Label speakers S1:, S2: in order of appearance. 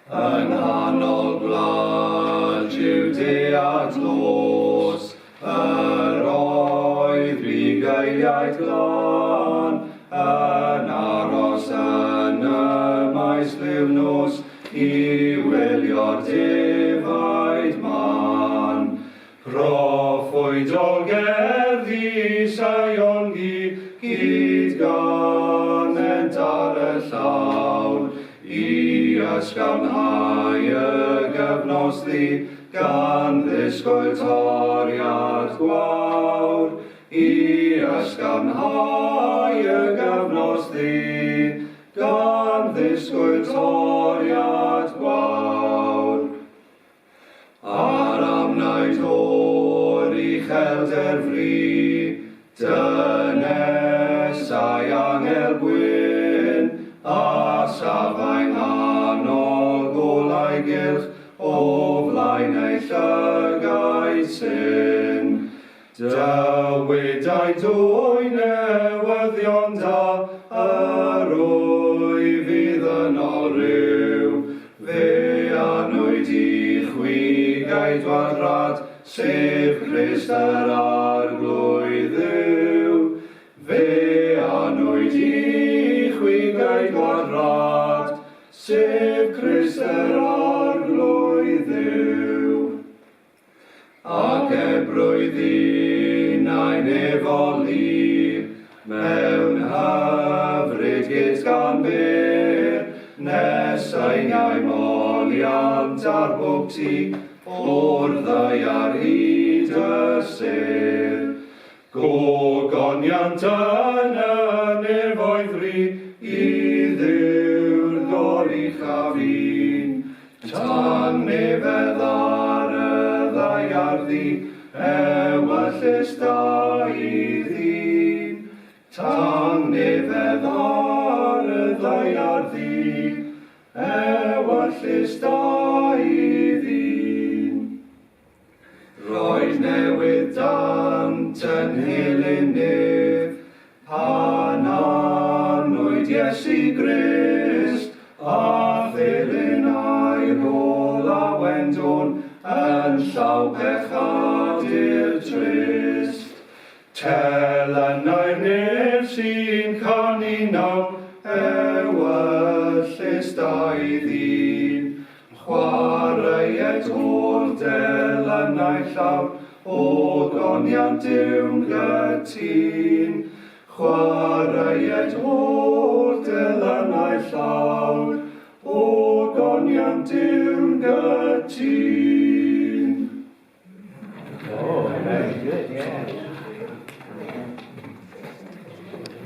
S1: Yng Nghanol Gwlad Judea Dlos, yr oedd bugeiliaid glân, yn aros yn y maes liwnos I wylio'r defaid man. Proffwydol gerddi Sion gyd ganent ar y llawr, I ysgafnhau y gyfnosddi gan ddisgwyl toriad gwawr. I ysgafnhau y gyfnosddi gan ddisgwyl toriad gwawr. Ar amnaid o'r uchelder fri, dynesau angel gwyn, a safau nghanol golau gylch o flaen ei llygaid syn. Dywydau dwy newyddion da, yr wyf fydd yn oryw, fe anwyd I chwigaid wadrad, sef Crist yr arglwydd Dduw. Fe anwyd I chwigaid wadrad, sef Crist yr arglwydd Dduw. Ac ebrwydd un a'n efoli, mewn hyfryd gyd gan byr, nesau ngai moliant ar bwgti, o'r ddau ar hyd y sir. Gogoniant yn y nefoedd fri, I ddiw'r gorych a fin. Tan nefedd ar y ddau ar ddi, ewyllus da I ddyn. Tan nefedd ar y ddau ar ddi, ewyllus da I ddyn. Roedd newydd dant yn hilyn nef, pan anwyd Iesu Grist, a ddilyn a'i rôl a wendwn yn llaw pechadu'r trist. Telynau'r nef sy'n canu nawr, ewyllus da I ddyn. Chwaraeed o'r delynau llawr, o goniant yw'n gytun. Chwaraeed o'r delynau llawr, o goniant yw'n gytun.
S2: Oh, very good, yeah.